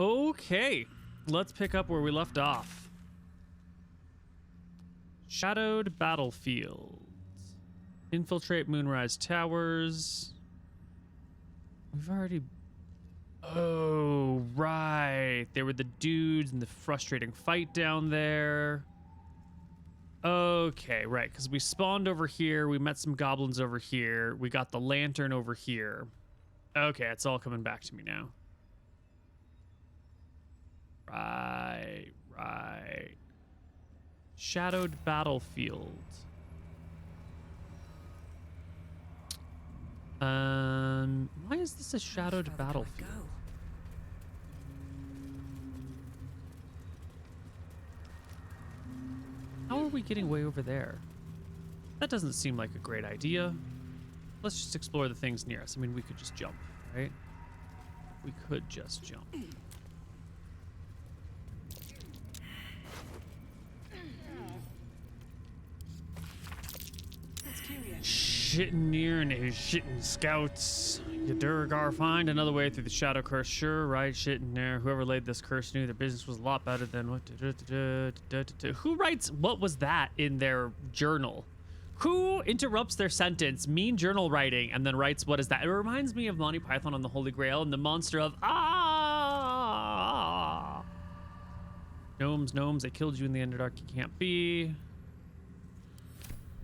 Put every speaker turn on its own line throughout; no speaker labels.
Okay, let's pick up where we left off. Shadowed battlefield. Infiltrate Moonrise Towers. We've already... Oh, right. There were the dudes and the frustrating fight down there. Okay, right, because we spawned over here. We met some goblins over here. We got the lantern over here. Okay, it's all coming back to me now. Right. Shadowed battlefield. Why is this a shadowed battlefield? How are we getting way over there? That doesn't seem like a great idea. Let's just explore the things near us. I mean, we could just jump, right? We could just jump. Shitting near and his shitting scouts. You Durgar find another way through the shadow curse. Sure, right, shitting there. Whoever laid this curse knew their business was a lot better than what. Who writes what was that in their journal? Who interrupts their sentence, mean journal writing, and then writes what is that? It reminds me of Monty Python on the Holy Grail and the monster of Gnomes, they killed you in the Underdark, you can't be.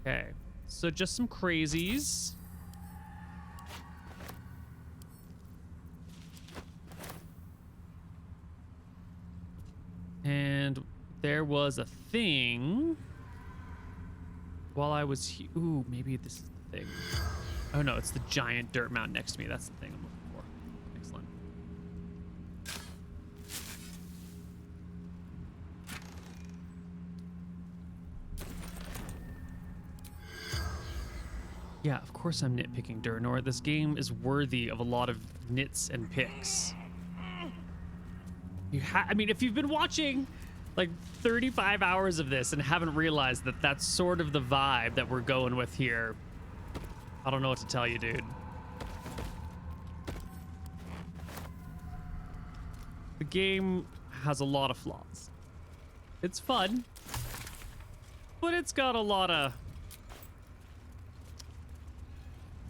Okay. So just some crazies. And there was a thing while I was here. Ooh, maybe this is the thing. Oh no, it's the giant dirt mountain next to me. That's the thing I'm looking for. Excellent. Yeah, of course I'm nitpicking, Durnor. This game is worthy of a lot of nits and picks. I mean, if you've been watching like 35 hours of this and haven't realized that that's sort of the vibe that we're going with here, I don't know what to tell you, dude. The game has a lot of flaws. It's fun, but it's got a lot of...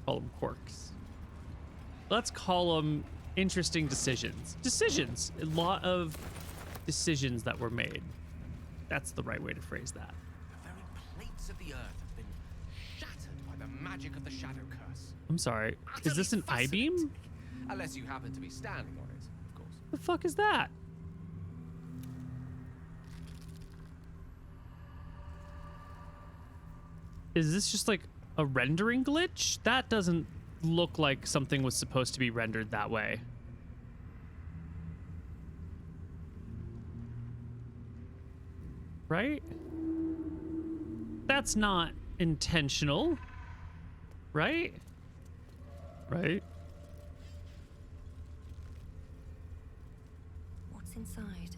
call them quirks. Let's call them interesting decisions. A lot of decisions that were made. That's the right way to phrase that.
The very plates of the earth have been shattered by the magic of the shadow curse.
I'm sorry. Is this an I-beam?
Unless you happen to be standing on it, of course.
The fuck is that? Is this just like a rendering glitch? That doesn't look like something was supposed to be rendered that way. Right? That's not intentional. Right? Right?
What's inside?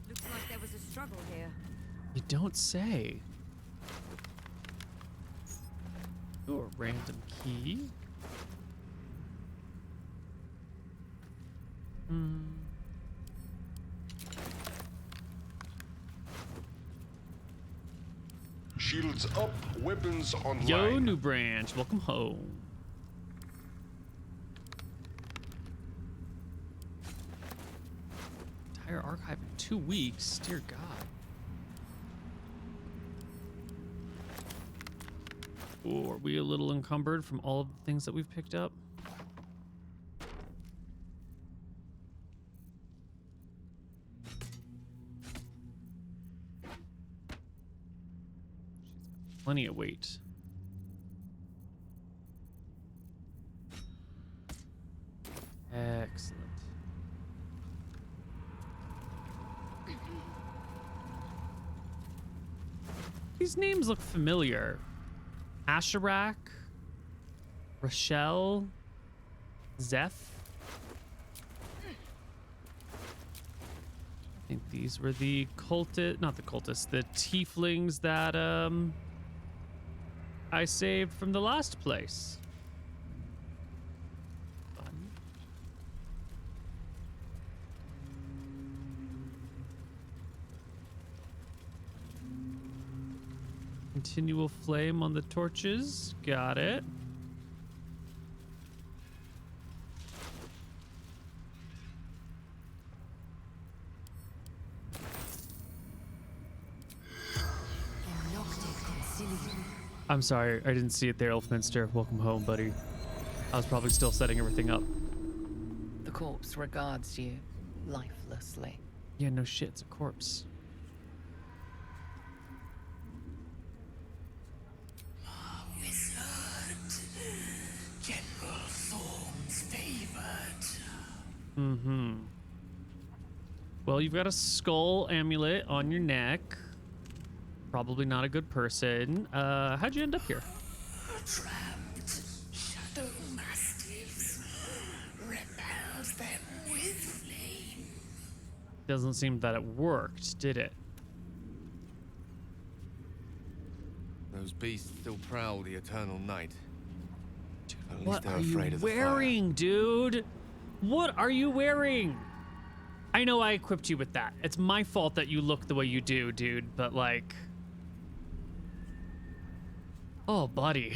Looks like there was a struggle here.
You don't say. Ooh, a random key.
Shields up, weapons online.
Yo, New Branch, welcome home. Entire archive in 2 weeks, dear God. Ooh, are we a little encumbered from all of the things that we've picked up? Plenty of weight. Excellent. These names look familiar. Asherak, Rochelle, Zeph. I think these were the not the cultists, the tieflings that I saved from the last place. Fun. Continual flame on the torches. Got it. I'm sorry, I didn't see it there, Elfminster. Welcome home, buddy. I was probably still setting everything up.
The corpse regards you lifelessly.
Yeah, no shit, it's a corpse.
General Thorn's favorite.
Mm-hmm. Well, you've got a skull amulet on your neck. Probably not a good person. How'd you end up here?
Trapped shadow mastiffs. Repels them with flame.
Doesn't seem that it worked, did it?
Those beasts still prowl the eternal night. At least
What
they're
are you
afraid of the fire.
wearing, dude? What are you wearing? I know I equipped you with that. It's my fault that you look the way you do, dude, but like... Oh, buddy.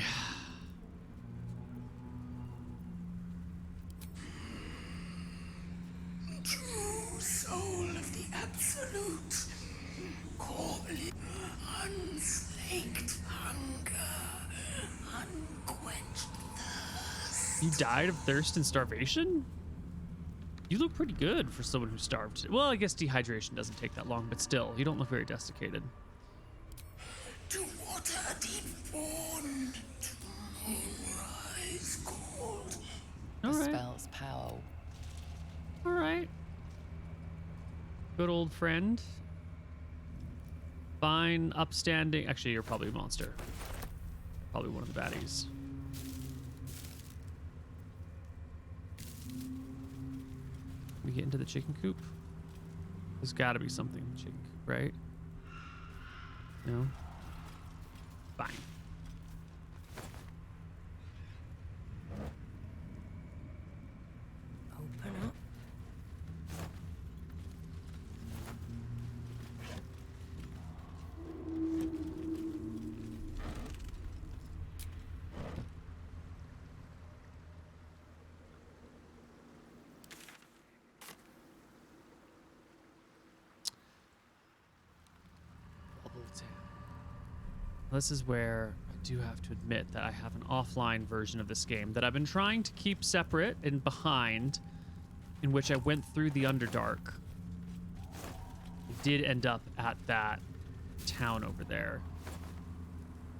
True soul of the absolute. Courtly, unslaked hunger, unquenched thirst.
You died of thirst and starvation? You look pretty good for someone who starved. Well, I guess dehydration doesn't take that long, but still, you don't look very desiccated.
To water a deep fawn, to moonrise cold.
The
All right.
spell's power.
All right. Good old friend. Fine, upstanding. Actually, you're probably a monster. Probably one of the baddies. We get into the chicken coop? There's got to be something in the chicken coop, right? No? Fine.
Open up.
This is where I do have to admit that I have an offline version of this game that I've been trying to keep separate and behind, in which I went through the Underdark. I did end up at that town over there.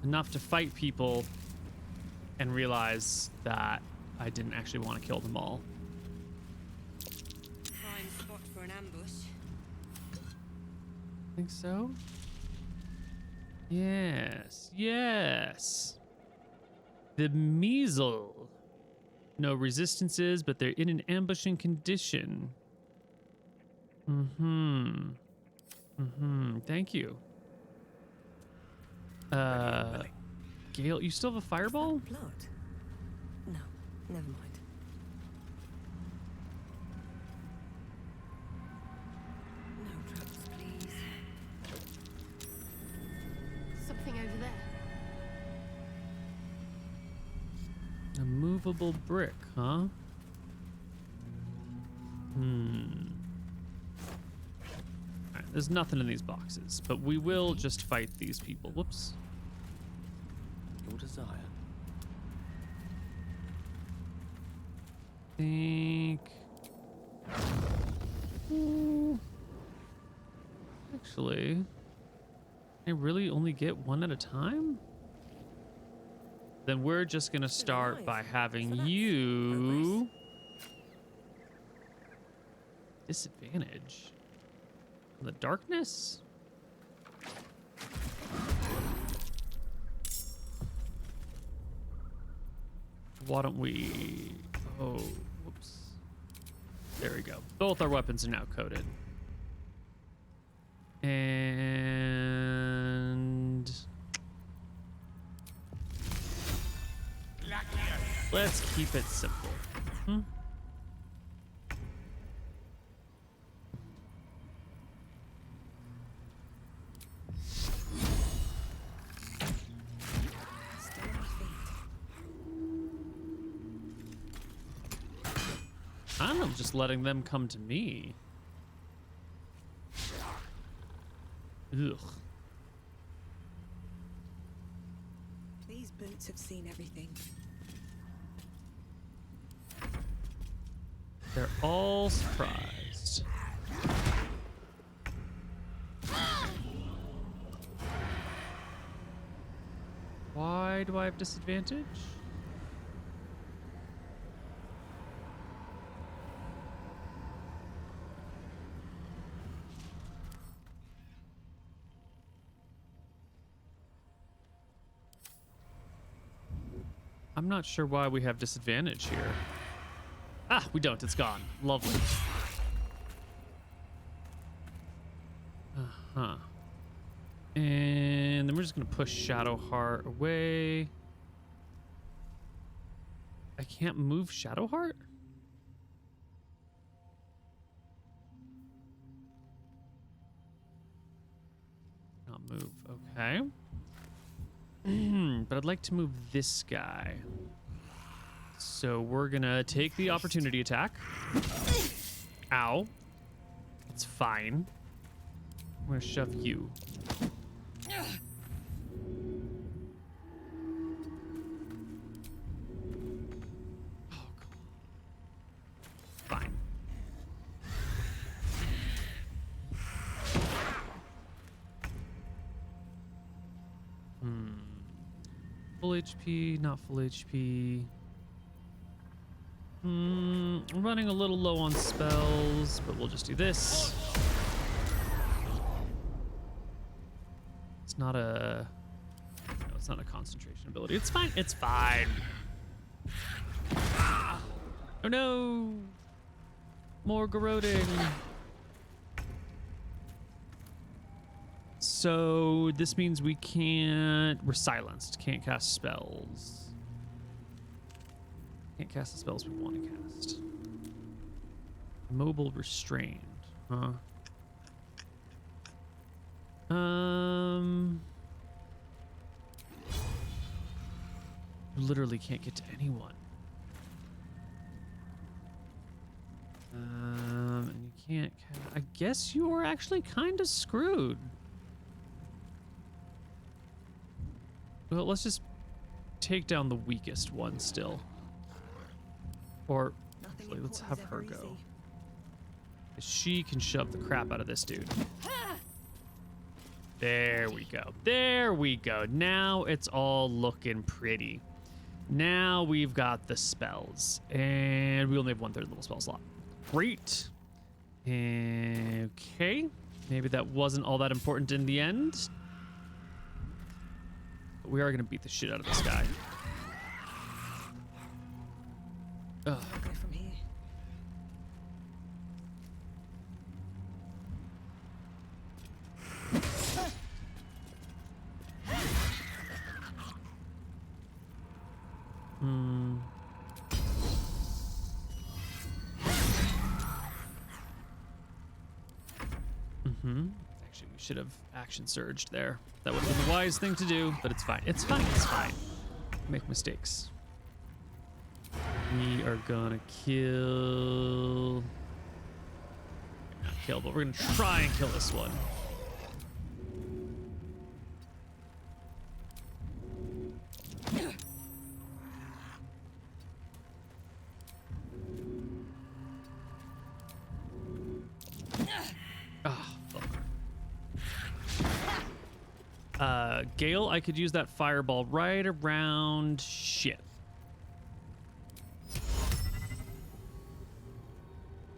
Enough to fight people and realize that I didn't actually want to kill them all.
Prime spot for an ambush.
Think so? Yes, yes. The measle. No resistances, but they're in an ambushing condition. Thank you. Gale, you still have a fireball?
Blood? No, never mind. No traps, please.
Something over there.
A movable brick, huh? Alright, there's nothing in these boxes, but we will just fight these people. Whoops.
Your desire.
Think. Ooh. Actually, I really only get one at a time? Then we're just gonna start by having you disadvantage from the darkness. Why don't we? Oh, whoops. There we go. Both our weapons are now coded. And let's keep it simple. I'm just letting them come to me. Ugh.
These boots have seen everything.
They're all surprised. Why do I have disadvantage? I'm not sure why we have disadvantage here. Ah, we don't. It's gone. Lovely. Uh-huh. And then we're just going to push Shadowheart away. I can't move Shadowheart? Not move. Okay. But I'd like to move this guy. So we're gonna take the opportunity attack. Ow. It's fine. I'm gonna shove you. Oh, cool. Fine. Full HP, not full HP. I'm running a little low on spells, but we'll just do this. It's not a... No, it's not a concentration ability. It's fine. It's fine. Oh no! More garroting. So this means we can't... We're silenced. Can't cast spells. Can't cast the spells we want to cast. Mobile restrained. Huh? Literally can't get to anyone. And you can't... I guess you are actually kind of screwed. Well, let's just take down the weakest one still. Or actually, let's have her go. She can shove the crap out of this dude. There we go. There we go. Now it's all looking pretty. Now we've got the spells. And we only have 1/3 level spell slot. Great. Okay. Maybe that wasn't all that important in the end. But we are going to beat the shit out of this guy. Ugh.
I'll go from here.
Actually, we should have action surged there. That would have been the wise thing to do, but it's fine. It's fine. It's fine. Make mistakes. We are gonna kill... Not kill, but we're gonna try and kill this one. Gale, I could use that fireball right around shit.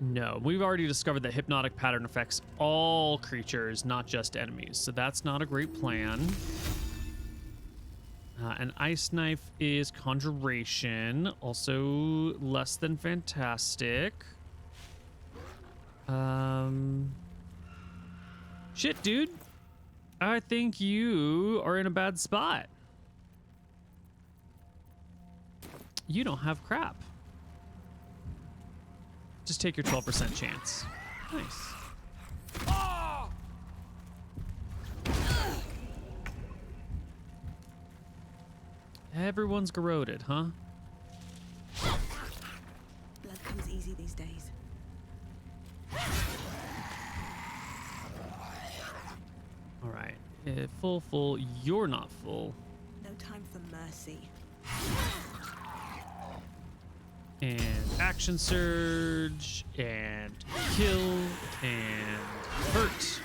No, we've already discovered that hypnotic pattern affects all creatures, not just enemies. So that's not a great plan. An ice knife is conjuration, also less than fantastic. Shit, dude. I think you are in a bad spot. You don't have crap. Just take your 12% chance. Nice. Everyone's garroted, huh?
Blood comes easy busy these days.
All right. Full. You're not full.
No time for mercy.
And action surge, and kill, and hurt,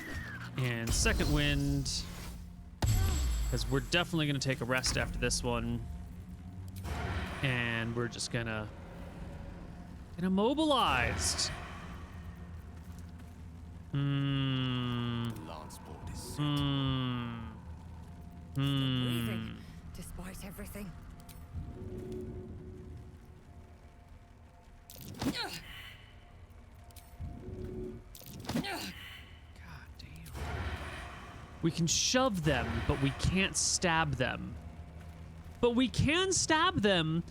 and second wind. Because we're definitely going to take a rest after this one. And we're just gonna get immobilized.
Lance board is set.
Breathing, despite everything.
God damn. We can shove them, but we can't stab them. But we can stab them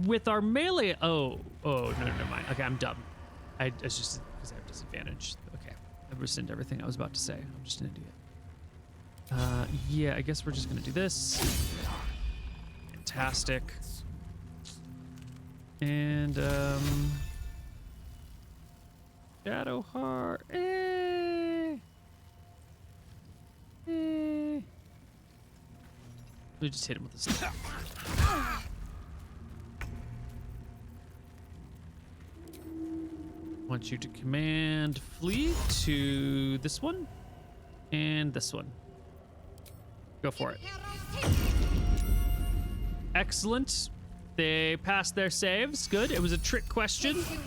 with our melee. Oh, no, never mind. Okay, I'm dumb. It's just because I have disadvantage. Okay, I rescind everything I was about to say. I'm just an idiot. Yeah, I guess we're just gonna do this. Fantastic. And Shadowheart. We just hit him with this. Want you to command flee to this one and this one. Go for it. Excellent. They passed their saves. Good. It was a trick question.
Nothing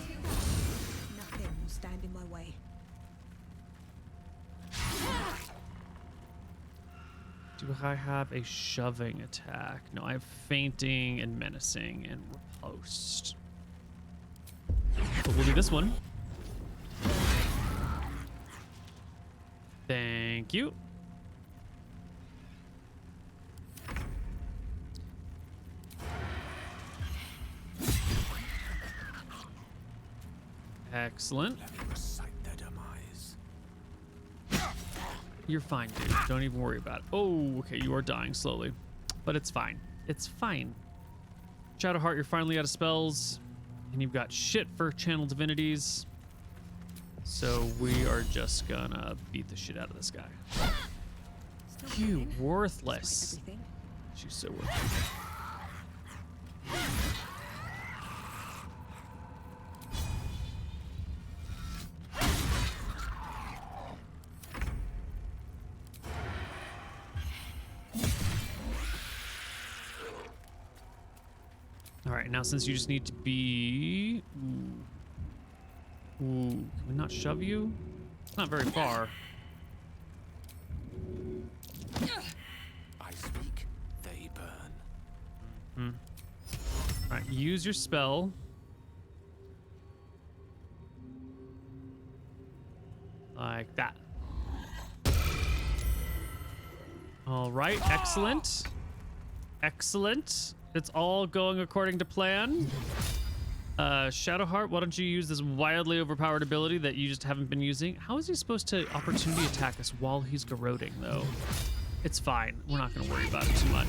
will stand in my way.
Do I have a shoving attack? No, I have fainting and menacing and riposte. But we'll do this one. Thank you. Excellent.
Let me recite their demise.
You're fine, dude. Don't even worry about it. Oh, okay. You are dying slowly, but it's fine. It's fine. Shadowheart, you're finally out of spells, and you've got shit for channel divinities. So we are just gonna beat the shit out of this guy.
Still
You
winning,
worthless.
despite everything.
She's so worthless. All right, now since you just need to be... Ooh, can we not shove you? It's not very far.
I speak, they burn.
All right, use your spell. Like that. All right, excellent. Excellent. It's all going according to plan. Shadowheart, why don't you use this wildly overpowered ability that you just haven't been using? How is he supposed to opportunity attack us while he's garroting, though? It's fine. We're not going to worry about it too much.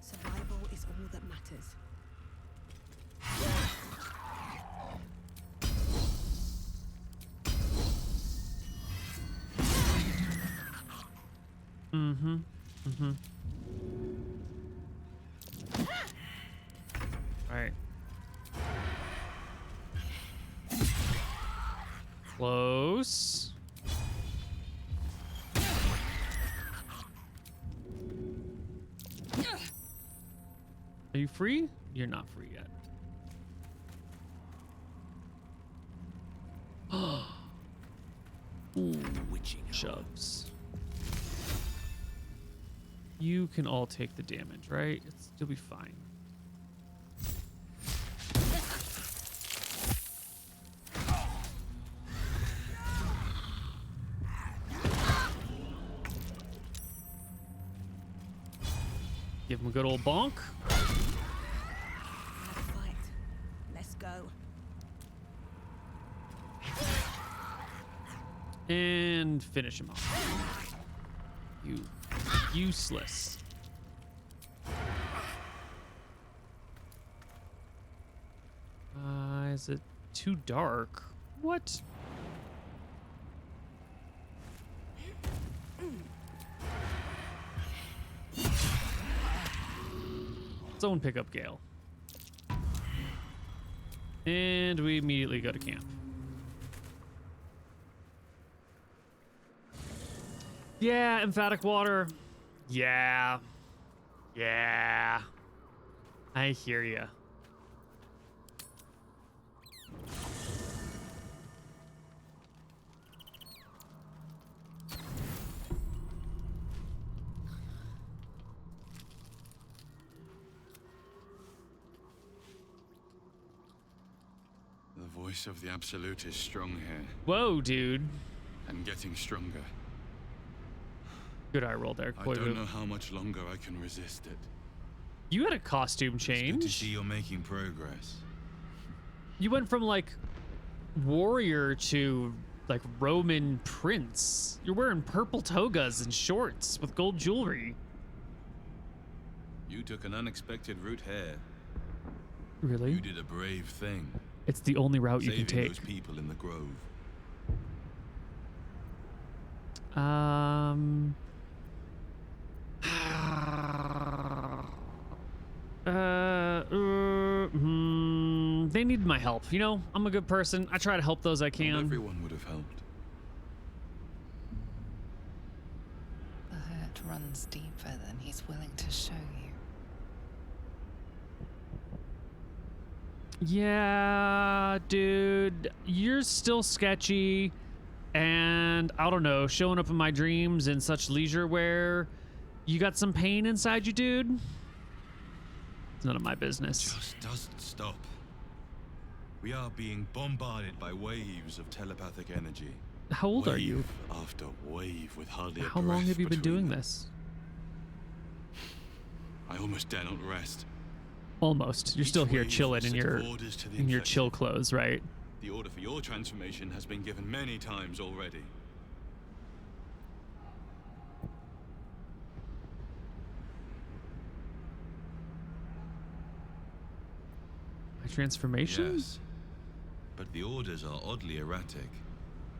Survival is all that matters.
All right. Close. Are you free? You're not free yet. Ooh,
Witching
shoves. You can all take the damage, right? You'll be fine. Give him a good old bonk.
Have a fight. Let's go.
And finish him off. You useless. is it too dark? What? Someone pick up Gale. And we immediately go to camp. Yeah, emphatic water. Yeah. Yeah. I hear ya.
The voice of the Absolute is strong here,
Whoa, dude.
and getting stronger.
Good eye roll there,
I don't
Koibu.
know how much longer I can resist it.
You had a costume
It's good to
change.
see you're making progress.
You went from like warrior to like Roman prince. You're wearing purple togas and shorts with gold jewelry.
You took an unexpected route here.
Really?
You did a brave thing.
It's the only route you
Saving
can take.
those people in the grove.
They need my help. You know, I'm a good person. I try to help those I
Not
can.
everyone would have helped.
The hurt runs deeper than he's willing to show you.
Yeah, dude, you're still sketchy, and I don't know, showing up in my dreams in such leisure wear. You got some pain inside you, dude? It's none of my business.
Just doesn't stop. We are being bombarded by waves of telepathic energy.
How old are you?
Wave after wave with hardly a
How long
breath
have you been
between
doing
them.
this?
I almost dare not rest.
Almost. You're
Each
still here
wave
chilling
is
in
a set
your
of orders to the
in your
infected.
chill clothes, right?
The order for your transformation has been given many times already.
My transformation?
Yes. But the orders are oddly erratic,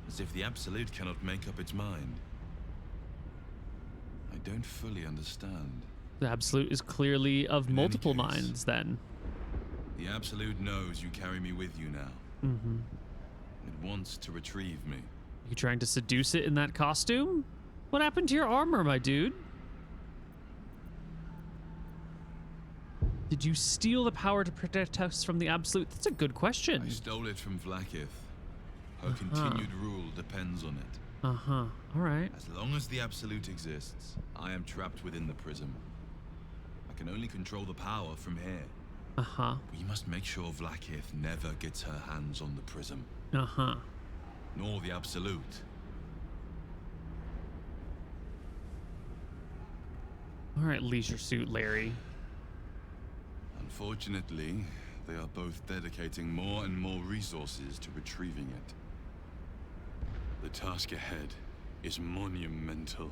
as if the Absolute cannot make up its mind. I don't fully understand.
The Absolute is clearly of
In any
multiple
case.
minds then.
The Absolute knows you carry me with you now.
Mm-hmm.
It wants to retrieve me.
You trying to seduce it in that costume? What happened to your armor, my dude? Did you steal the power to protect us from the Absolute? That's a good question.
I stole it from Vlaakith. Her continued rule depends on it.
Uh-huh. All right.
As long as the Absolute exists, I am trapped within the prism. I can only control the power from here.
Uh-huh.
We must make sure Vlaakith never gets her hands on the prism,
Uh-huh.
nor the Absolute.
All right, leisure suit Larry.
Unfortunately, they are both dedicating more and more resources to retrieving it. The task ahead is monumental.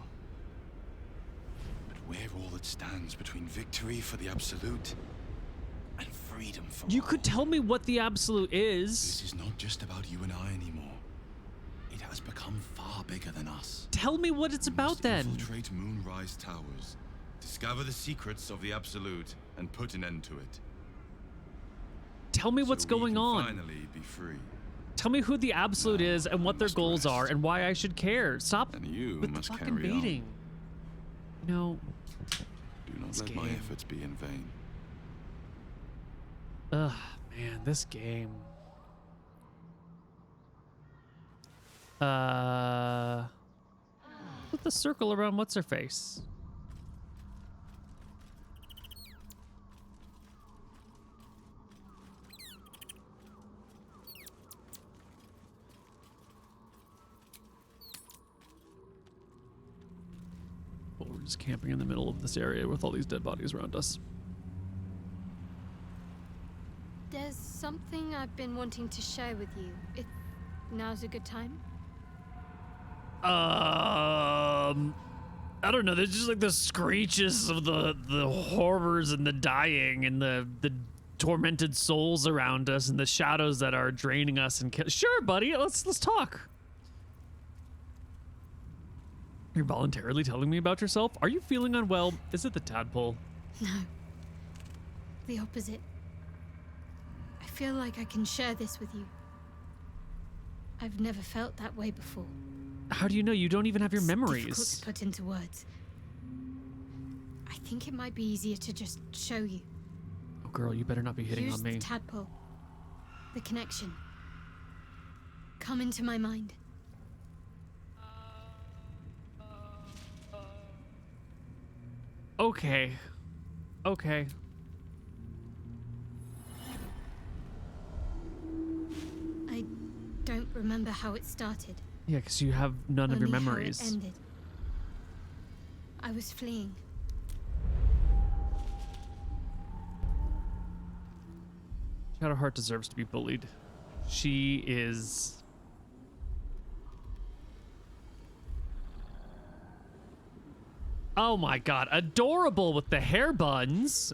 But we're all that stands between victory for the Absolute and freedom for
You
all.
could tell me what the Absolute is.
This is not just about you and I anymore. It has become far bigger than us.
Tell me what it's
We
about
must
then.
Infiltrate Moonrise Towers, discover the secrets of the Absolute, and put an end to it.
Tell me what's
So we
going
can
on.
Finally be free.
Tell me who the Absolute
Now,
is and what
I
their
must
goals are
rest.
and why I should care. Stop
And you
with the
must
fucking
carry on.
baiting. No.
Do not
This
let my
game.
efforts be in vain.
Ugh, man, this game. Put the circle around what's her face. Well, we're just camping in the middle of this area with all these dead bodies around us.
There's something I've been wanting to share with you. If now's a good time.
I don't know. There's just like the screeches of the horrors and the dying and the tormented souls around us and the shadows that are draining us and sure, buddy, let's talk. You're voluntarily telling me about yourself? Are you feeling unwell? Is it the tadpole?
No. The opposite. I feel like I can share this with you. I've never felt that way before.
How do you know? You don't even have your
It's
memories.
difficult to put into words. I think it might be easier to just show you.
Oh, girl, you better not be hitting
Use
on me.
the tadpole. The connection. Come into my mind.
Okay. Okay.
I don't remember how it started.
Yeah, because you have none of your
Only how
memories.
it ended. I was fleeing.
Shadowheart deserves to be bullied. She is... Oh my god, adorable with the hair buns.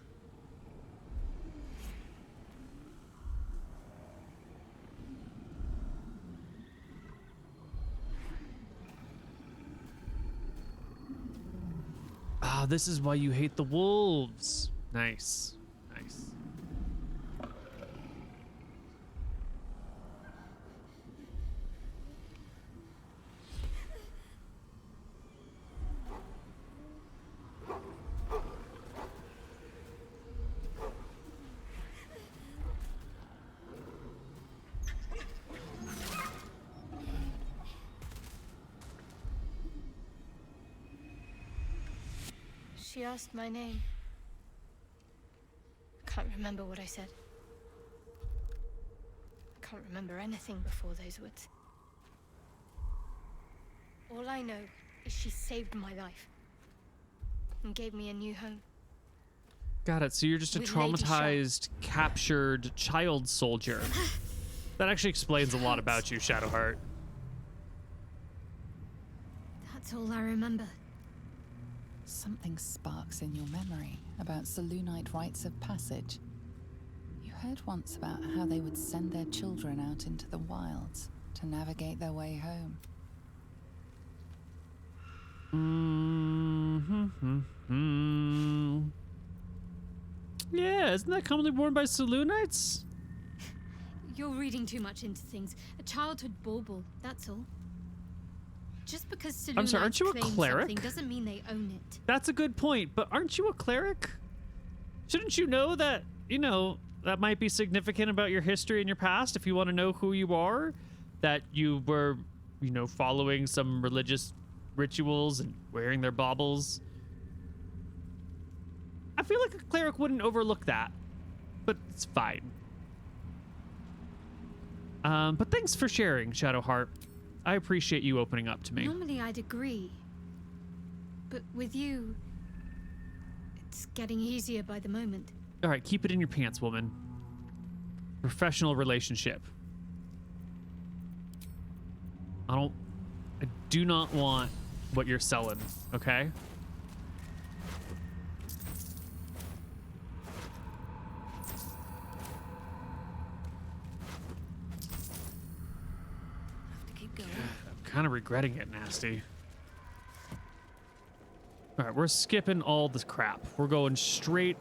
Ah, this is why you hate the wolves. Nice. Nice.
She asked my name. I can't remember what I said. I can't remember anything before those words. All I know is she saved my life and gave me a new home.
Got it. So you're just a
With Lady
traumatized, captured child soldier. That actually explains a lot about you, Shadowheart.
That's all I remember.
Something sparks in your memory about Selûnite rites of passage. You heard once about how they would send their children out into the wilds to navigate their way home.
Yeah, isn't that commonly worn by Selûnites?
You're reading too much into things. A childhood bauble, that's all. Just because Selûnites
I'm sorry, aren't you a
claim
cleric?
something doesn't mean they own it.
That's a good point, but aren't you a cleric? Shouldn't you know that, that might be significant about your history and your past if you want to know who you are? That you were, following some religious rituals and wearing their baubles? I feel like a cleric wouldn't overlook that, but it's fine. But thanks for sharing, Shadowheart. I appreciate you opening up to me.
Normally I'd agree. But with you, it's getting easier by the moment.
All right, keep it in your pants, woman. Professional relationship. I do not want what you're selling, okay? Kind of regretting it, Nasty. All right, we're skipping all this crap. We're going straight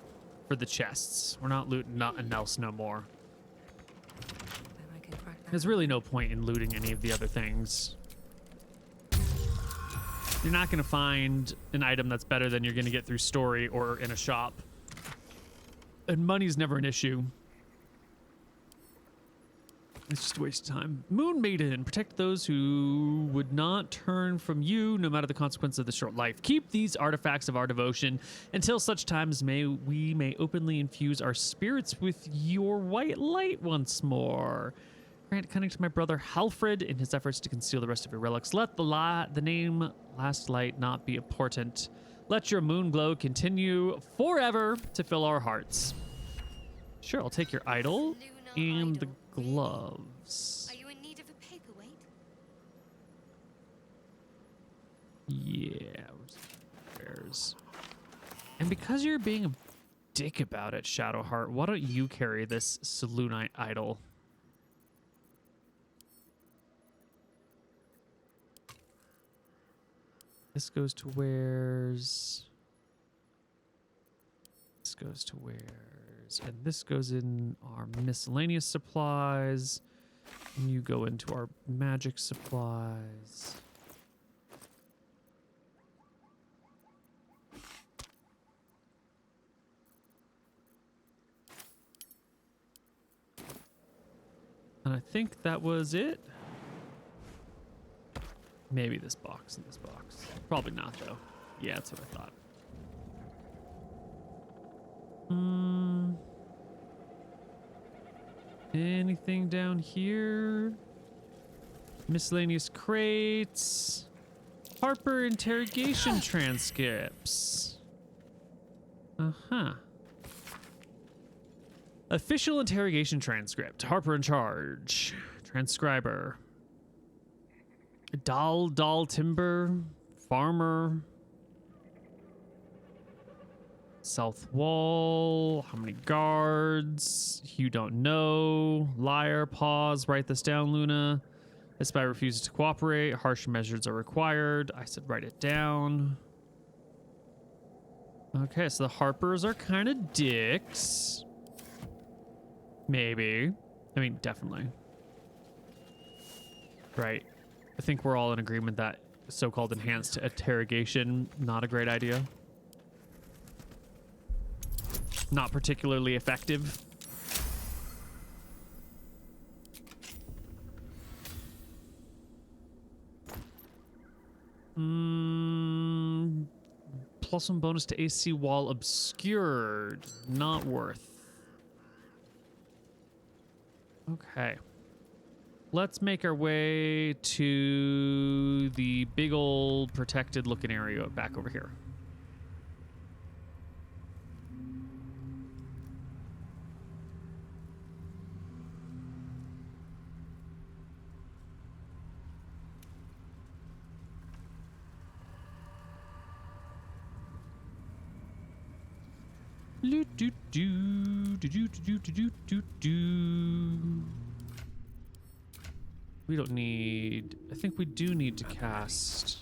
for the chests. We're not looting nothing else no more. There's really no point in looting any of the other things. You're not going to find an item that's better than you're going to get through story or in a shop. And money's never an issue. It's just a waste of time. Moon Maiden, protect those who would not turn from you, no matter the consequence of the short life. Keep these artifacts of our devotion until such times we may openly infuse our spirits with your white light once more. Grant cunning to my brother Halfred in his efforts to conceal the rest of your relics. Let the name Last Light not be important. Let your moon glow continue forever to fill our hearts. Sure, I'll take your idol and the gloves.
Are you in need of a paperweight?
Yeah. Where's... And because you're being a dick about it, Shadowheart. Why don't you carry this Selûnite idol? This goes to where's? This goes to where's? And this goes in our miscellaneous supplies. And you go into our magic supplies. And I think that was it. Maybe this box and this box. Probably not, though. Yeah, that's what I thought. Anything down here? Miscellaneous crates. Harper interrogation transcripts. Uh-huh. Official interrogation transcript. Harper in charge. Transcriber. Doll timber. Farmer. South wall. How many guards? You don't know. Liar. Pause. Write this down, Luna. This spy refuses to cooperate. Harsh measures are required. I said write it down. Okay, so the Harpers are kind of dicks. Maybe. I mean, definitely. Right. I think we're all in agreement that so-called enhanced interrogation, not a great idea. Not particularly effective. Plus one bonus to AC while obscured. Not worth. Okay. Let's make our way to the big old protected looking area back over here. We don't need... I think we do need to cast...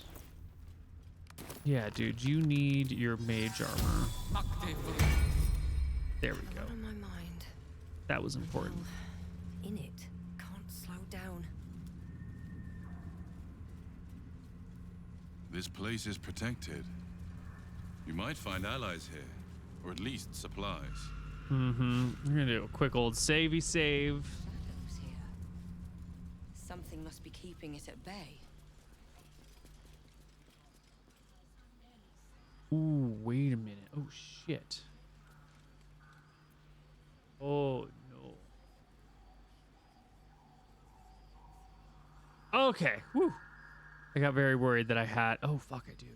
Yeah, dude, you need your mage armor. There we go.
On my mind.
That was important.
Well, in it. Can't slow down.
This place is protected. You might find allies here, or at least supplies.
Mm-hmm. We're gonna do a quick old savey save.
Shadows here. Something must be keeping it at bay.
Ooh, wait a minute. Oh, shit. Oh, no. Okay. Whew. I got very worried that I had... Oh, fuck, I do.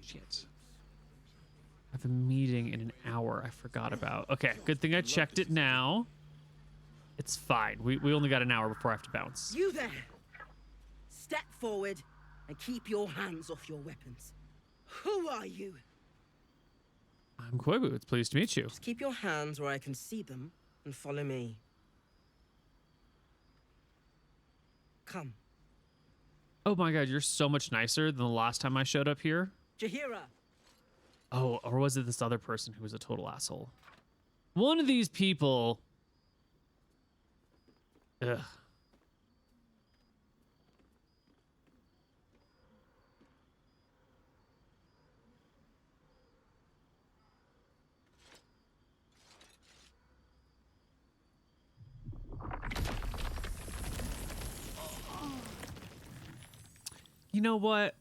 Shit. I have a meeting in an hour I forgot about. Okay, good thing I checked it now. It's fine. We only got an hour before I have to bounce.
You there! Step forward and keep your hands off your weapons. Who are you?
I'm Koibu. It's pleased to meet you.
Just keep your hands where I can see them and follow me. Come.
Oh my god, you're so much nicer than the last time I showed up here.
Jahira!
Oh, or was it this other person who was a total asshole? One of these people... Ugh. You know what?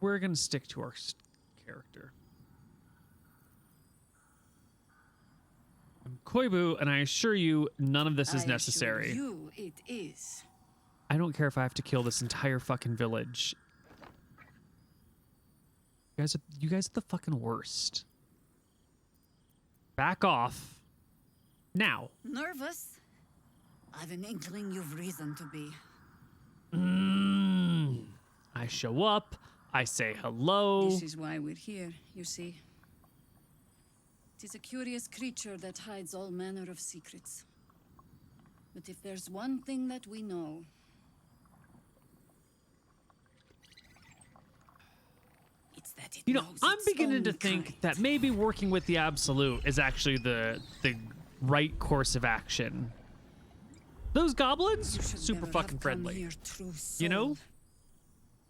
We're gonna stick to our character. I'm Koibu, and I assure you, none of this is necessary.
You, it is.
I don't care if I have to kill this entire fucking village. You guys are the fucking worst. Back off. Now.
Nervous? I've an inkling you've reason to be.
I show up. I say hello.
This is why we're here, you see. 'Tis a curious creature that hides all manner of secrets. But if there's one thing that we know, it's that it
You know,
knows
I'm
its
beginning to
own
think
kind.
that maybe working with the Absolute is actually the right course of action. Those goblins,
You should
super
never
fucking
have come
friendly.
here, true
You know?
soul.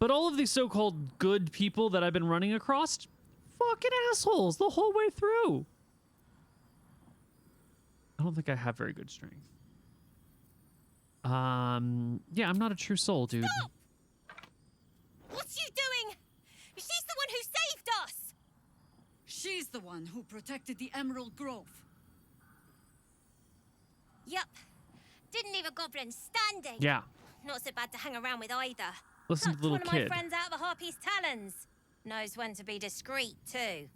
But all of these so-called good people that I've been running across, fucking assholes the whole way through. I don't think I have very good strength. Yeah, I'm not a true soul, dude.
Stop! What's you doing? She's the one who saved us!
She's the one who protected the Emerald Grove.
Yup. Didn't leave a goblin standing.
Yeah.
Not so bad to hang around with either.
Listen to
Plucked
the
one
little
of my
kid.
friends out of a harpy's talons. Knows when to be discreet, too.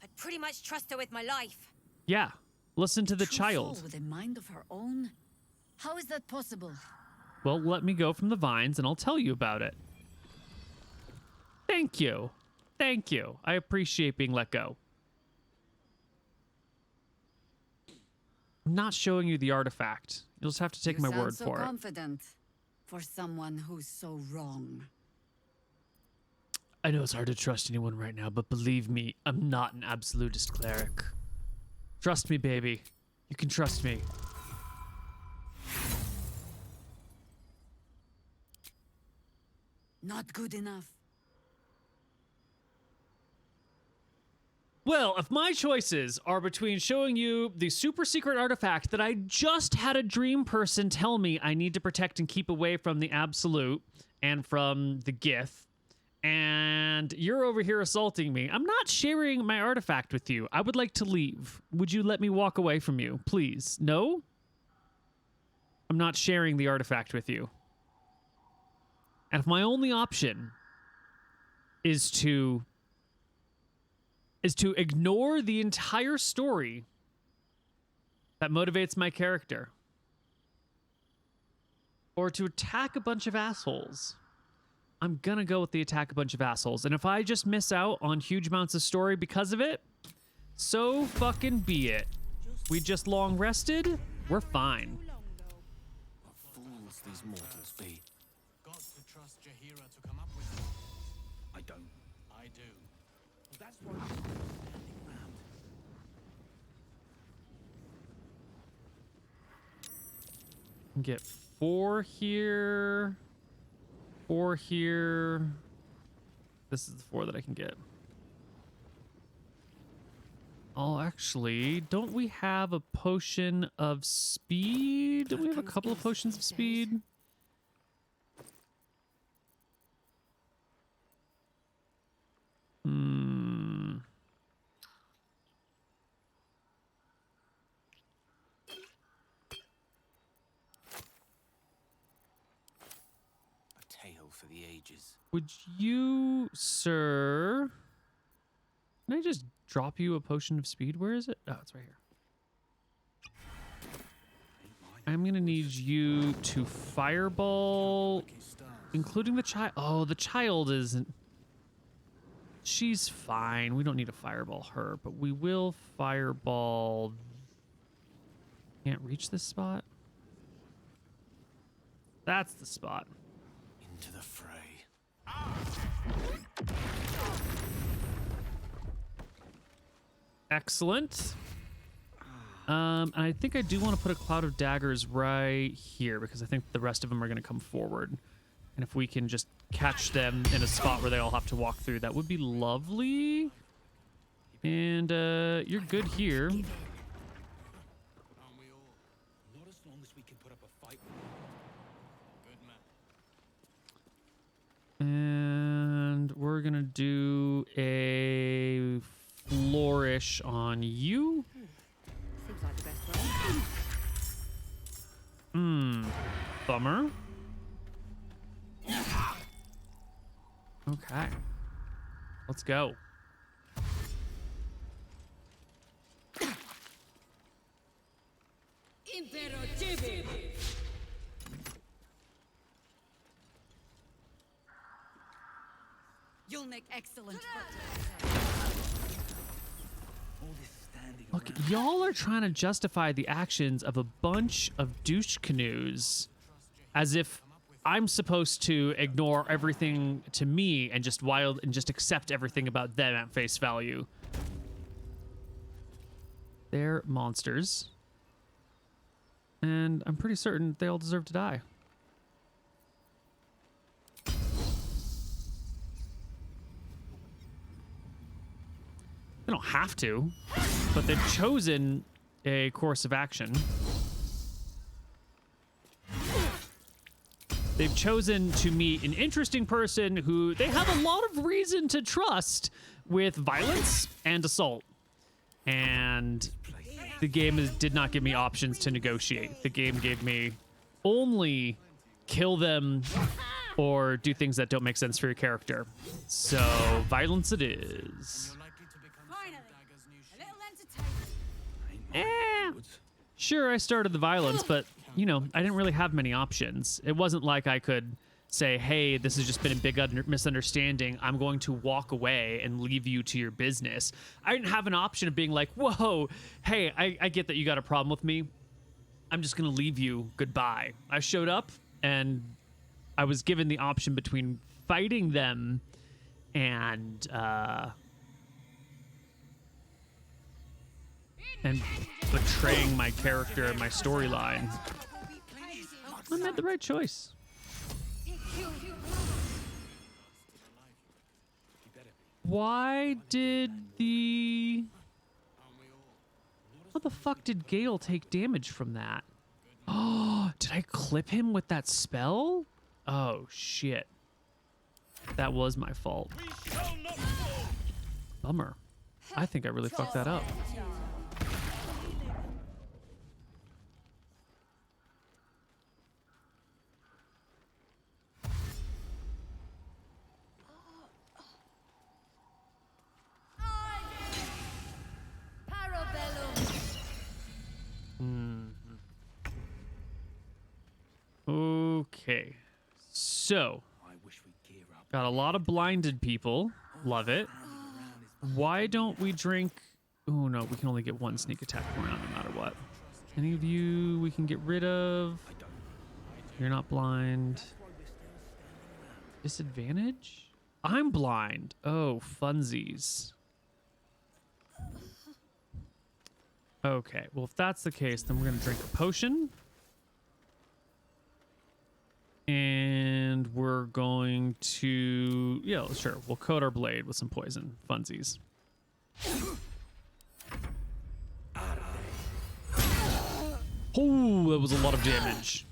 I'd pretty much trust her with my life.
Yeah. Listen to the
True
child.
soul with a mind of her own? How is that possible?
Well, let me go from the vines and I'll tell you about it. Thank you. Thank you. I appreciate being let go. I'm not showing you the artifact. You'll just have to take my word
so
for it.
confident for someone who's so wrong.
I know it's hard to trust anyone right now, but believe me, I'm not an absolutist cleric. Trust me, baby. You can trust me.
Not good enough.
Well, if my choices are between showing you the super secret artifact that I just had a dream person tell me I need to protect and keep away from the Absolute and from the Gith, and you're over here assaulting me, I'm not sharing my artifact with you. I would like to leave. Would you let me walk away from you, please? No? I'm not sharing the artifact with you. And if my only option is to ignore the entire story that motivates my character, or to attack a bunch of assholes, I'm gonna go with the attack a bunch of assholes. And if I just miss out on huge amounts of story because of it, so fucking be it. We just long rested, we're fine.
What fools these mortals be. Got to trust Jaheira to come up with it. I don't. I do. That's why I'm standing around.
Get 4 here. 4 here. This is the 4 that I can get. Oh, actually, don't we have a potion of speed? Don't we have a couple of potions of speed?
A tale for the ages.
Would you, sir... Can I just drop you a potion of speed? Where is it? Oh, it's right here. I'm gonna need you to fireball, including the child. Oh, the child isn't... She's fine. We don't need to fireball her, but we will fireball... Can't reach this spot? That's the spot.
Into the fray.
Excellent. And I think I do want to put a cloud of daggers right here because I think the rest of them are going to come forward. And if we can just catch them in a spot where they all have to walk through, that would be lovely. And you're good here.
Aren't we all? Not as long as we can put up a fight. Good man.
And we're going to do a flourish on you.
Seems like the best way.
Bummer. Okay. Let's go.
You'll make excellent fertilizer.
y'all are trying to justify the actions of a bunch of douche canoes as if I'm supposed to ignore everything to me and just accept everything about them at face value. They're monsters. And I'm pretty certain they all deserve to die. They don't have to, but they've chosen a course of action. They've chosen to meet an interesting person who they have a lot of reason to trust with violence and assault. And the game did not give me options to negotiate. The game gave me only kill them or do things that don't make sense for your character. So, violence it is. Sure, I started the violence, but, you know, I didn't really have many options. It wasn't like I could say, hey, this has just been a big misunderstanding. I'm going to walk away and leave you to your business. I didn't have an option of being like, whoa, hey, I get that you got a problem with me. I'm just going to leave you. Goodbye. I showed up, and I was given the option between fighting them and betraying my character and my storyline. I made the right choice. Why did the... How the fuck did Gale take damage from that? Oh, did I clip him with that spell? Oh, shit. That was my fault. Bummer. I think I really fucked that up. Okay, so got a lot of blinded people. Love it. Why don't we drink? Oh no, we can only get one sneak attack around no matter what. Any of you we can get rid of? You're not blind. Disadvantage? I'm blind. Oh, funsies. Okay, well if that's the case, then we're gonna drink a potion. And we're going to, yeah, sure. We'll coat our blade with some poison. Funsies. Oh, that was a lot of damage.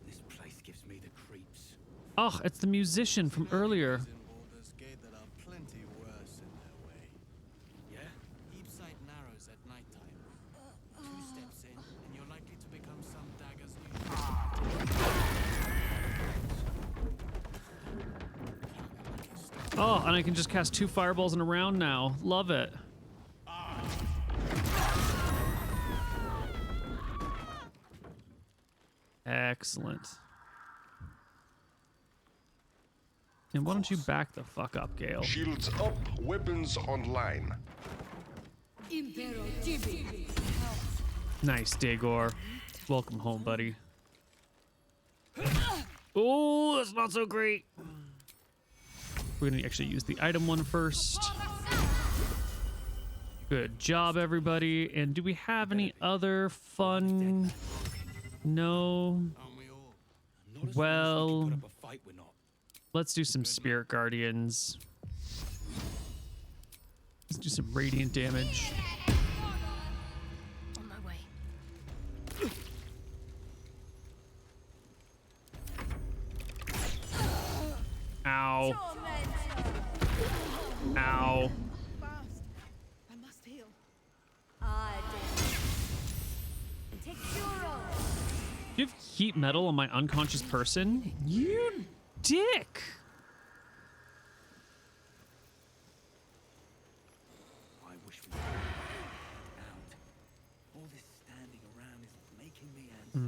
This place gives me the creeps.
Oh, it's the musician from earlier. Oh, and I can just cast 2 fireballs in a round now. Love it. Excellent. And why don't you back the fuck up, Gale?
Shields up, weapons online.
Nice, Daegor. Welcome home, buddy. Oh, that's not so great. We're gonna actually use the item one first. Good job, everybody. And do we have any other fun? No. Well, let's do some Spirit Guardians. Let's do some radiant damage.
On my way.
Ow. Ow.
Fast. I must heal.
Do you have heat metal on my unconscious person? You dick.
I wish we could out. All this standing around is making me antsy.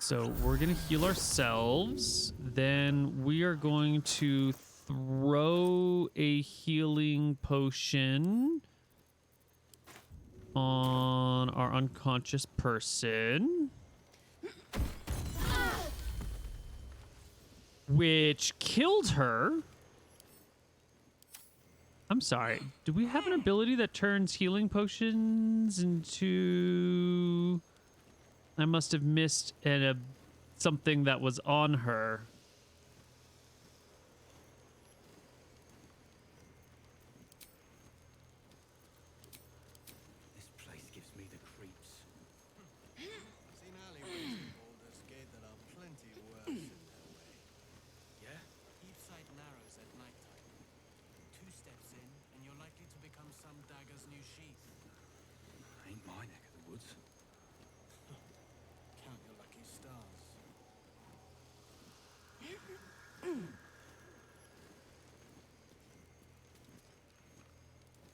So we're going to heal ourselves. Then we are going to throw a healing potion on our unconscious person, which killed her. I'm sorry. Do we have an ability that turns healing potions into... I must have missed something that was on her.
This place gives me the creeps. Seen alleyways in Baldur's Gate that are plenty worse in their way. Yeah? Heapside narrows at nighttime. 2 steps in, and you're likely to become some dagger's new sheath. Ain't my neck of the woods. Count your lucky stars.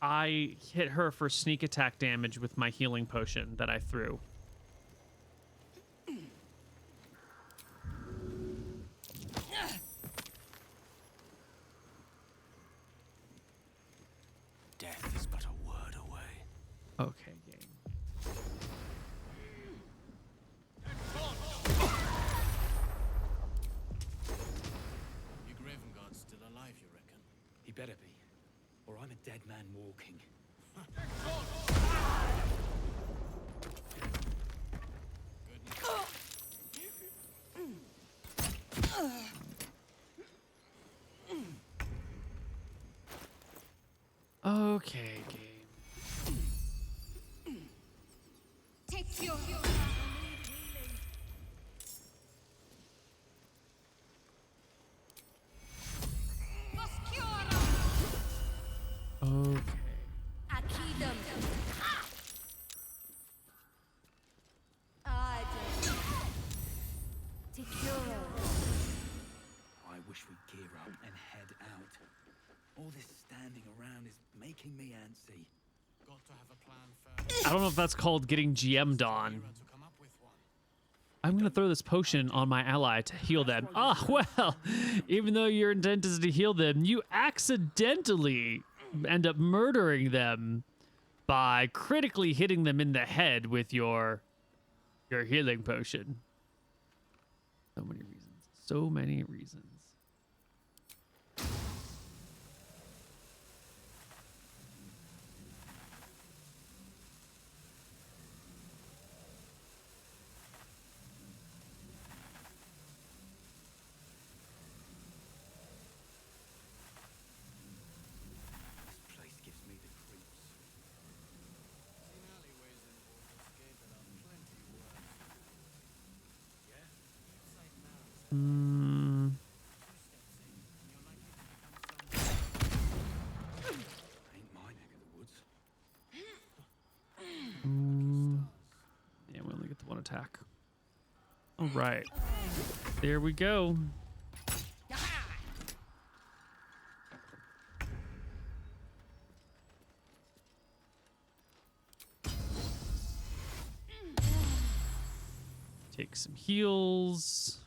I hit her for sneak attack damage with my healing potion that I threw.
Death is but a word away.
Okay, game.
Your Gravenguard's still alive, you reckon? He better be, or I'm a dead man walking.
Okay, game.
Take your
Okay.
Akidum.
I wish we'd gear up and head out. All this standing around is making me antsy. Got to have a plan first.
I don't know if that's called getting GM'd on.
To come up with one.
I'm going to throw this potion on my ally to heal them. Ah, well, even though your intent is to heal them, you accidentally end up murdering them by critically hitting them in the head with your healing potion. So many reasons. So many reasons.
This place gives me the creeps. Seen alleyways in Baldur's Gate that are plenty worse. Yeah? Heapside narrows at 2 steps in, and you're likely to become some... Ain't my neck of the woods.
Yeah, we only get the one attack. All right. There we go. Take some heals.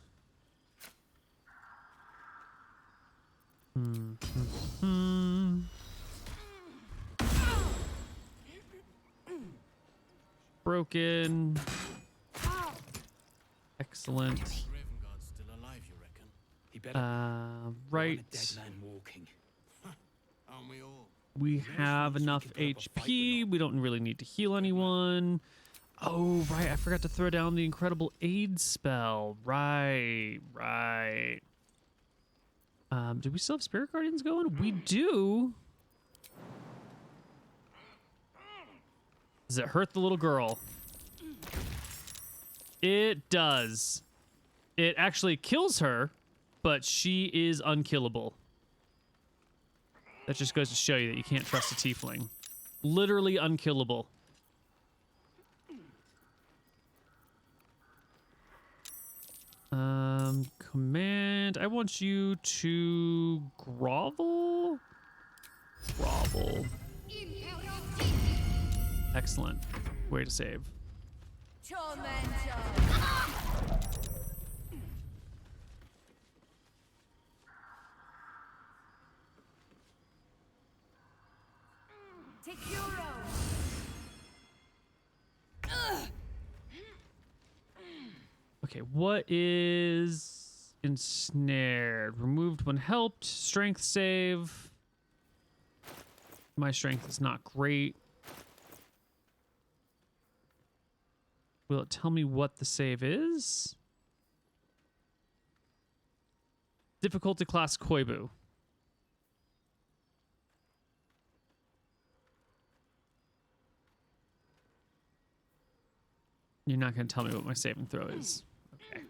Broken. Excellent.
Gravenguard's still alive, you reckon? He better
Right.
I'm a dead man walking. Aren't we all?
We have enough HP. We don't really need to heal anyone. Oh, right. I forgot to throw down the incredible aid spell. Right. Do we still have Spirit Guardians going? We do. Does it hurt the little girl? It does. It actually kills her, but she is unkillable. That just goes to show you that you can't trust a tiefling. Literally unkillable. Command. I want you to grovel. Grovel. Excellent. Way to save.
Take your own.
Okay, what is ensnared? Removed when helped. Strength save. My strength is not great. Will it tell me what the save is? Difficulty class Koibu. You're not going to tell me what my saving throw is. Okay.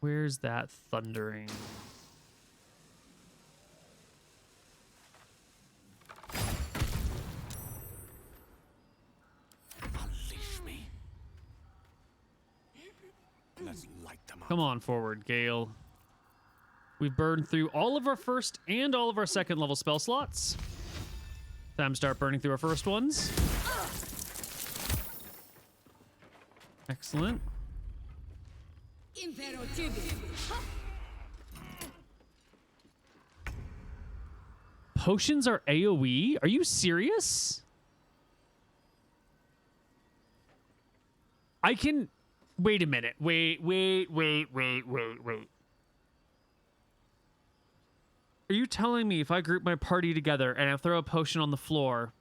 Where's that thundering?
Unleash me. Let's light them up.
Come on forward, Gale. We've burned through all of our first and all of our second level spell slots. Time to start burning through our first ones. Excellent. Potions are AoE? Are you serious? I can... Wait a minute. Wait. Are you telling me if I group my party together and I throw a potion on the floor,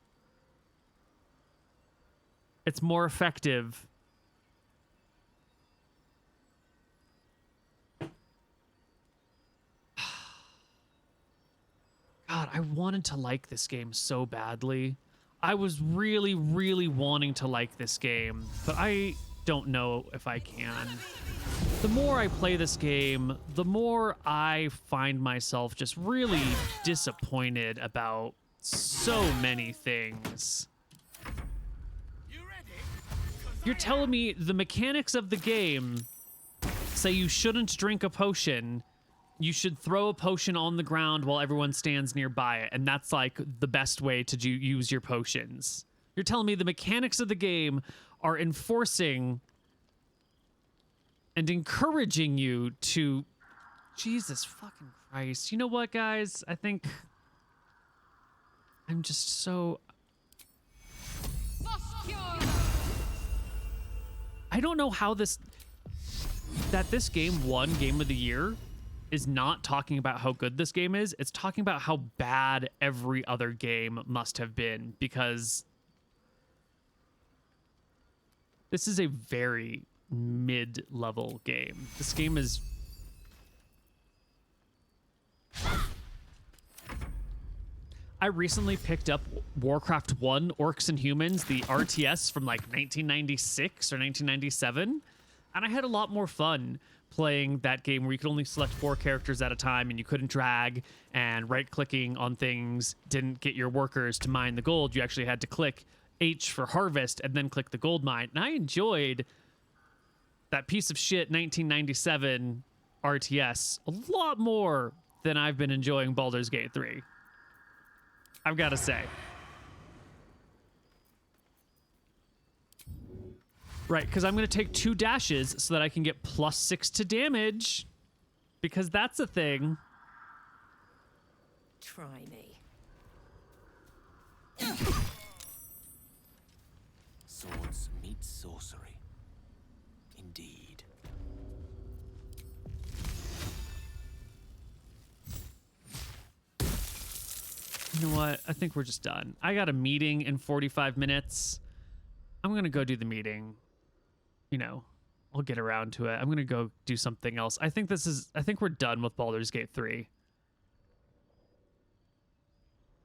it's more effective? God, I wanted to like this game so badly. I was really, really wanting to like this game, but I don't know if I can. The more I play this game, the more I find myself just really disappointed about so many things. You're telling me the mechanics of the game say you shouldn't drink a potion, you should throw a potion on the ground while everyone stands nearby it, and that's like the best way to use your potions. You're telling me the mechanics of the game are enforcing and encouraging you to... Jesus fucking Christ. You know what, guys? I think I'm just so... I don't know how this game won Game of the Year is not talking about how good this game is. It's talking about how bad every other game must have been, because this is a very mid-level game. This game is... I recently picked up Warcraft 1 Orcs and Humans, the RTS from like 1996 or 1997, and I had a lot more fun playing that game where you could only select 4 characters at a time and you couldn't drag, and right-clicking on things didn't get your workers to mine the gold. You actually had to click H for harvest and then click the gold mine. And I enjoyed that piece of shit 1997 RTS a lot more than I've been enjoying Baldur's Gate 3. I've got to say. Right, because I'm going to take 2 dashes so that I can get +6 to damage. Because that's a thing.
Try me.
Swords meet sorcery. Indeed.
You know what? I think we're just done. I got a meeting in 45 minutes. I'm going to go do the meeting. You know, I'll get around to it. I'm going to go do something else. I think we're done with Baldur's Gate 3.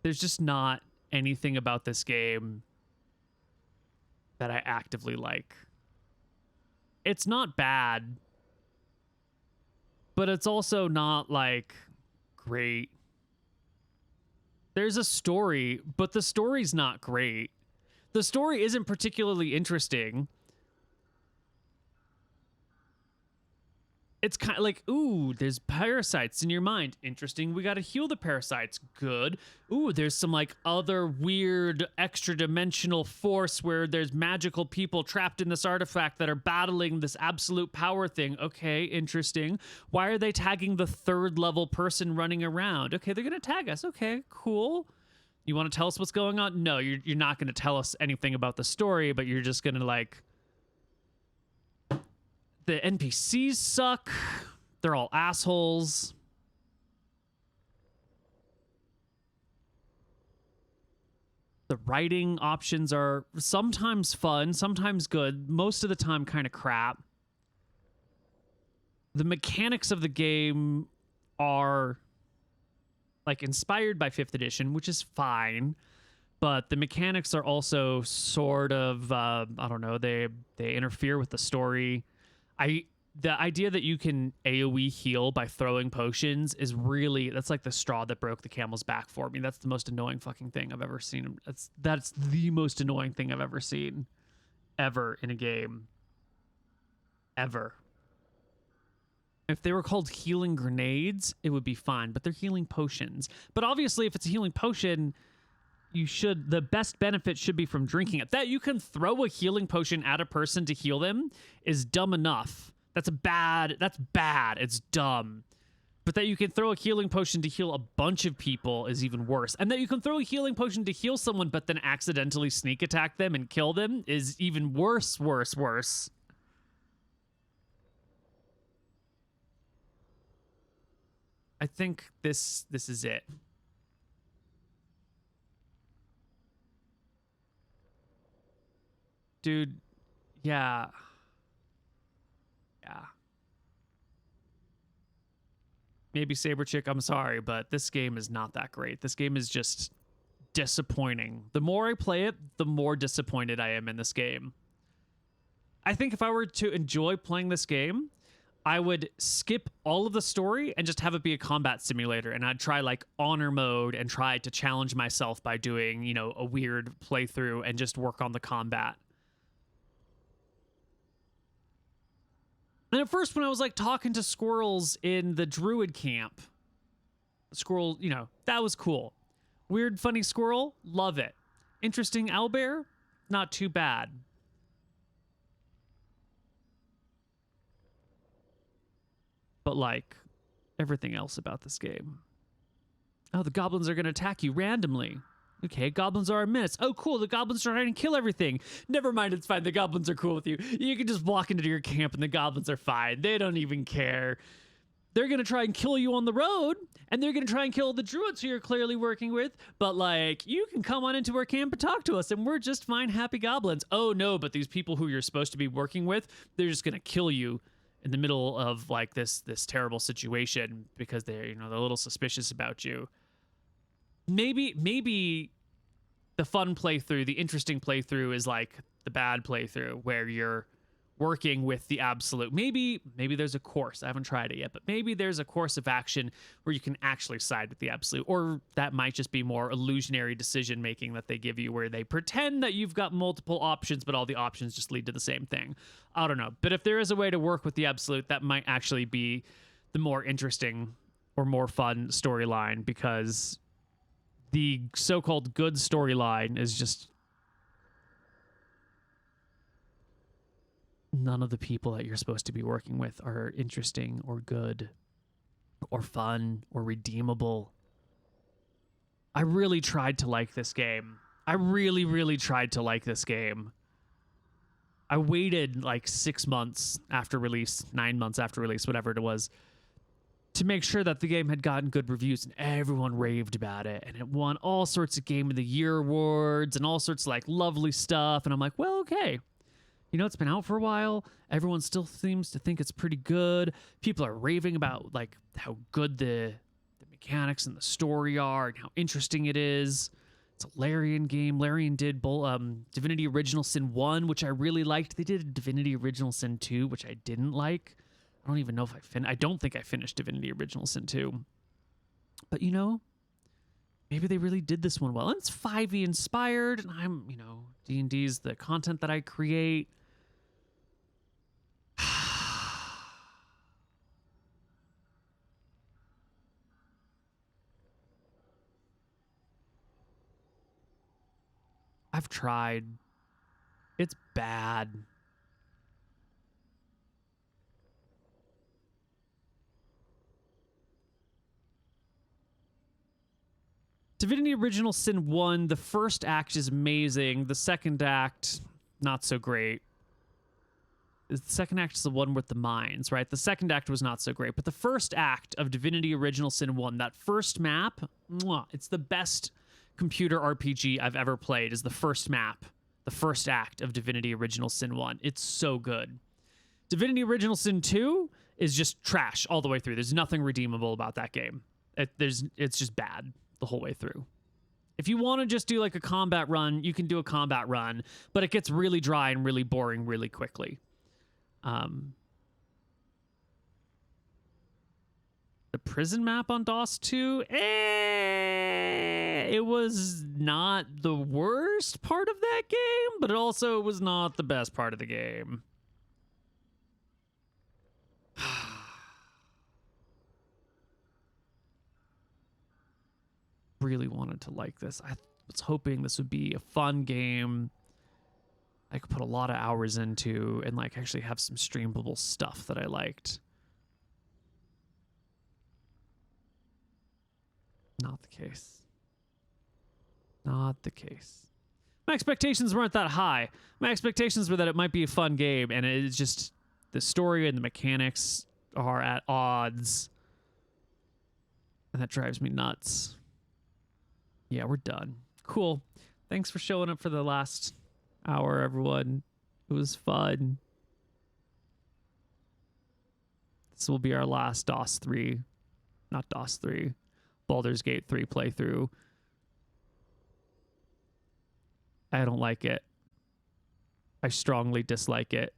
There's just not anything about this game that I actively like. It's not bad, but it's also not like great. There's a story, but the story's not great. The story isn't particularly interesting. it's kind of like, ooh, there's parasites in your mind. Interesting. We got to heal the parasites. Good. Ooh, there's some like other weird extra dimensional force where there's magical people trapped in this artifact that are battling this absolute power thing. Okay, interesting. Why are they tagging the 3rd level person running around? Okay, they're going to tag us. Okay, cool. You want to tell us what's going on? No, you're not going to tell us anything about the story, but you're just going to like... The NPCs suck. They're all assholes. The writing options are sometimes fun, sometimes good, most of the time kind of crap. The mechanics of the game are like inspired by 5th edition, which is fine, but the mechanics are also sort of I don't know, they interfere with the story. The idea that you can AoE heal by throwing potions is really, that's like the straw that broke the camel's back for me. That's the most annoying fucking thing I've ever seen. That's the most annoying thing I've ever seen ever in a game. Ever. If they were called healing grenades, it would be fine, but they're healing potions. But obviously if it's a healing potion, the best benefit should be from drinking it. That you can throw a healing potion at a person to heal them is dumb enough. That's bad. It's dumb. But that you can throw a healing potion to heal a bunch of people is even worse. And that you can throw a healing potion to heal someone but then accidentally sneak attack them and kill them is even worse. I think this is it. Dude, yeah. Maybe Saber Chick, I'm sorry, but this game is not that great. This game is just disappointing. The more I play it, the more disappointed I am in this game. I think if I were to enjoy playing this game, I would skip all of the story and just have it be a combat simulator. And I'd try like honor mode and try to challenge myself by doing, you know, a weird playthrough and just work on the combat. And at first, when I was like talking to squirrels in the druid camp, squirrel, you know, that was cool. Weird, funny squirrel, love it. Interesting owlbear, not too bad. But like everything else about this game. Oh, the goblins are going to attack you randomly. Okay, goblins are a menace. Oh, cool, the goblins are trying to kill everything. Never mind, it's fine. The goblins are cool with you. You can just walk into your camp and the goblins are fine. They don't even care. They're going to try and kill you on the road, and they're going to try and kill the druids who you're clearly working with, but, like, you can come on into our camp and talk to us, and we're just fine, happy goblins. Oh, no, but these people who you're supposed to be working with, they're just going to kill you in the middle of, like, this terrible situation because they're, you know, they're a little suspicious about you. Maybe the fun playthrough, the interesting playthrough is like the bad playthrough where you're working with the absolute. Maybe there's a course. I haven't tried it yet, but maybe there's a course of action where you can actually side with the absolute, or that might just be more illusionary decision making that they give you where they pretend that you've got multiple options, but all the options just lead to the same thing. I don't know. But if there is a way to work with the absolute, that might actually be the more interesting or more fun storyline, because the so-called good storyline is just none of the people that you're supposed to be working with are interesting or good or fun or redeemable. I really tried to like this game. I really tried to like this game. I waited like 6 months after release, 9 months after release, whatever it was, to make sure that the game had gotten good reviews, and everyone raved about it, and it won all sorts of Game of the Year awards and all sorts of like lovely stuff. And I'm like, well, okay. You know, it's been out for a while. Everyone still seems to think it's pretty good. People are raving about like how good the mechanics and the story are and how interesting it is. It's a Larian game. Larian did Divinity Original Sin 1, which I really liked. They did Divinity Original Sin 2, which I didn't like. I don't even know if I don't think I finished Divinity Original Sin 2. But, you know, maybe they really did this one well. And it's 5e inspired, and I'm, you know, D&D's the content that I create. I've tried. It's bad. Divinity Original Sin 1, the first act is amazing. The second act, not so great. The second act is the one with the mines, right? The second act was not so great. But the first act of Divinity Original Sin 1, that first map, mwah, it's the best computer RPG I've ever played, is the first map. The first act of Divinity Original Sin 1. It's so good. Divinity Original Sin 2 is just trash all the way through. There's nothing redeemable about that game. It's just bad the whole way through. If you want to just do like a combat run, you can do a combat run, but it gets really dry and really boring really quickly. The prison map on DOS 2, it was not the worst part of that game, but it also was not the best part of the game. Really wanted to like this. I was hoping this would be a fun game I could put a lot of hours into and like actually have some streamable stuff that I liked. Not the case. Not the case. My expectations weren't that high. My expectations were that it might be a fun game, and it's just the story and the mechanics are at odds. And that drives me nuts. Yeah, we're done. Cool. Thanks for showing up for the last hour, everyone. It was fun. This will be our last DOS 3. Not DOS 3. Baldur's Gate 3 playthrough. I don't like it. I strongly dislike it.